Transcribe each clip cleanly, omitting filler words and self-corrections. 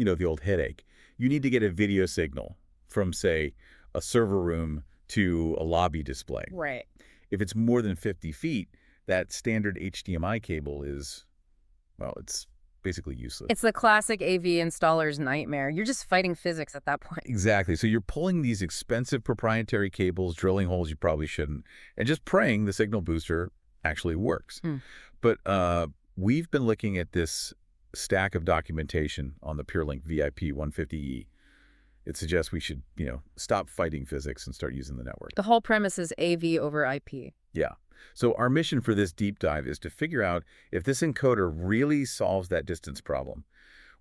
the old headache. You need to get a video signal from, say, a server room to a lobby display. Right. If it's more than 50 feet, that standard HDMI cable is, well, it's basically useless. It's the classic AV installer's nightmare. You're just fighting physics at that point. Exactly. So you're pulling these expensive proprietary cables, drilling holes you probably shouldn't, and just praying the signal booster actually works. But we've been looking at this stack of documentation on the PureLink VIP-150-E. It suggests we should, stop fighting physics and start using the network. The whole premise is AV over IP. Yeah. So our mission for this deep dive is to figure out if this encoder really solves that distance problem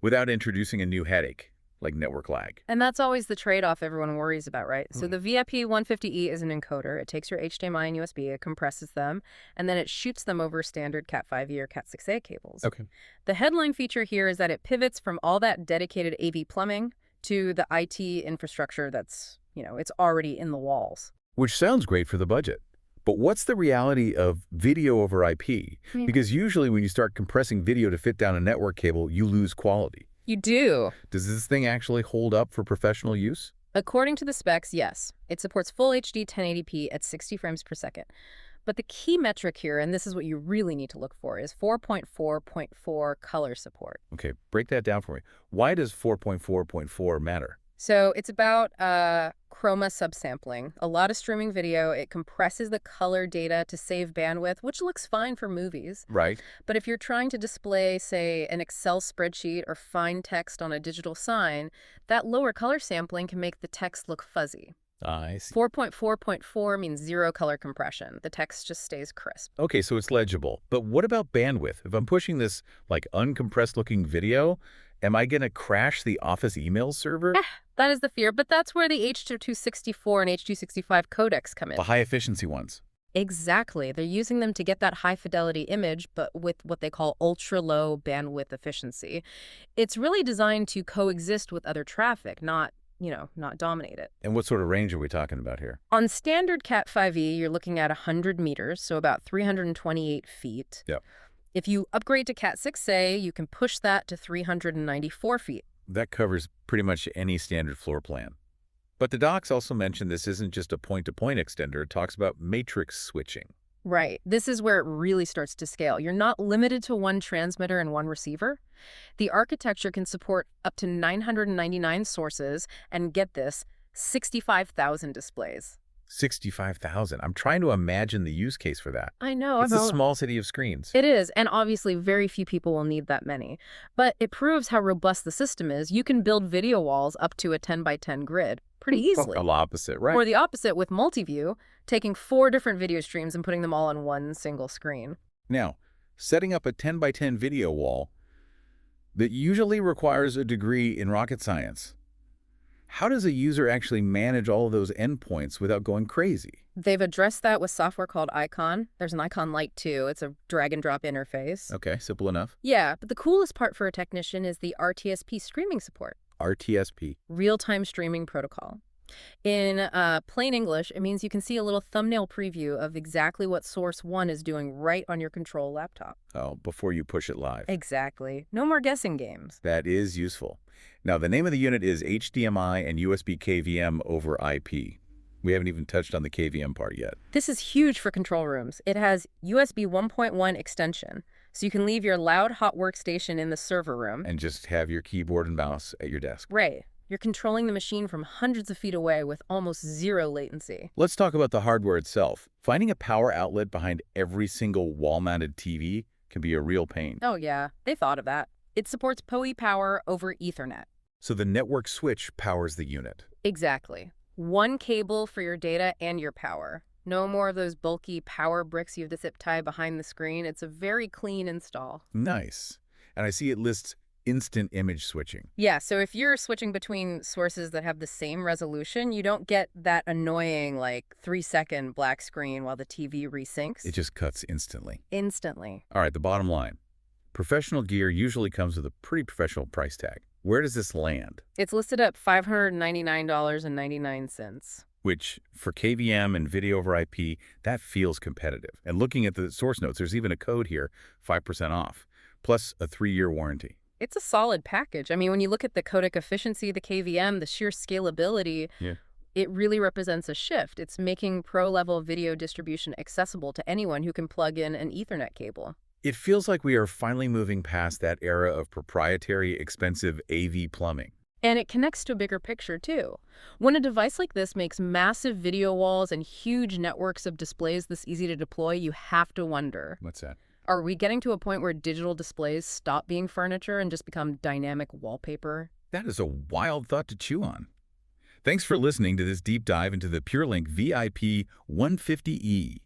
without introducing a new headache, like network lag. And that's always the trade-off everyone worries about, right? So the VIP-150-E is an encoder. It takes your HDMI and USB, it compresses them, and then it shoots them over standard Cat5e or Cat6a cables. Okay. The headline feature here is that it pivots from all that dedicated AV plumbing to the IT infrastructure that's, it's already in the walls. Which sounds great for the budget. But what's the reality of video over IP? Because usually when you start compressing video to fit down a network cable, you lose quality. You do. Does this thing actually hold up for professional use? According to the specs, yes. It supports full HD 1080p at 60 frames per second. But the key metric here, and this is what you really need to look for, is 4.4.4 color support. Okay, break that down for me. Why does 4.4.4 matter? So it's about chroma subsampling. A lot of streaming video, it compresses the color data to save bandwidth, which looks fine for movies. Right. But if you're trying to display, say, an Excel spreadsheet or fine text on a digital sign, that lower color sampling can make the text look fuzzy. I see. 4.4.4 means zero color compression. The text just stays crisp. Okay, so it's legible. But what about bandwidth? If I'm pushing this, uncompressed looking video, am I going to crash the Office email server? That is the fear, but that's where the H.264 and H.265 codecs come in. The high-efficiency ones. Exactly. They're using them to get that high-fidelity image, but with what they call ultra-low bandwidth efficiency. It's really designed to coexist with other traffic, not dominate it. And what sort of range are we talking about here? On standard Cat5e, you're looking at 100 meters, so about 328 feet. Yep. If you upgrade to Cat6a, you can push that to 394 feet. That covers pretty much any standard floor plan. But the docs also mention this isn't just a point-to-point extender. It talks about matrix switching. Right. This is where it really starts to scale. You're not limited to one transmitter and one receiver. The architecture can support up to 999 sources and, get this, 65,000 displays. 65,000. I'm trying to imagine the use case for that. I know. It's a small city of screens. It is, and obviously very few people will need that many. But it proves how robust the system is. You can build video walls up to a 10 by 10 grid pretty easily. The opposite, right? Or the opposite with MultiView, taking 4 different video streams and putting them all on one single screen. Now, setting up a 10 by 10 video wall that usually requires a degree in rocket science. How does a user actually manage all of those endpoints without going crazy? They've addressed that with software called Icon. There's an Icon Lite too. It's a drag-and-drop interface. Okay, simple enough. Yeah, but the coolest part for a technician is the RTSP streaming support. RTSP. Real-time streaming protocol. In plain English, it means you can see a little thumbnail preview of exactly what source 1 is doing right on your control laptop. Oh, before you push it live. Exactly. No more guessing games. That is useful. Now, the name of the unit is HDMI and USB KVM over IP. We haven't even touched on the KVM part yet. This is huge for control rooms. It has USB 1.1 extension, so you can leave your loud, hot workstation in the server room. And just have your keyboard and mouse at your desk. Right. You're controlling the machine from hundreds of feet away with almost zero latency. Let's talk about the hardware itself. Finding a power outlet behind every single wall-mounted TV can be a real pain. Oh yeah, they thought of that. It supports PoE power over Ethernet. So the network switch powers the unit. Exactly. One cable for your data and your power. No more of those bulky power bricks you have to zip tie behind the screen. It's a very clean install. Nice. And I see it lists instant image switching. Yeah, so if you're switching between sources that have the same resolution, you don't get that annoying, 3-second black screen while the TV resyncs. It just cuts instantly. Instantly. All right, the bottom line. Professional gear usually comes with a pretty professional price tag. Where does this land? It's listed at $599.99. Which, for KVM and video over IP, that feels competitive. And looking at the source notes, there's even a code here, 5% off, plus a 3-year warranty. It's a solid package. I mean, when you look at the codec efficiency, the KVM, the sheer scalability, Yeah. it really represents a shift. It's making pro-level video distribution accessible to anyone who can plug in an Ethernet cable. It feels like we are finally moving past that era of proprietary, expensive AV plumbing. And it connects to a bigger picture, too. When a device like this makes massive video walls and huge networks of displays this easy to deploy, you have to wonder, What's that? are we getting to a point where digital displays stop being furniture and just become dynamic wallpaper? That is a wild thought to chew on. Thanks for listening to this deep dive into the PureLink VIP-150-E.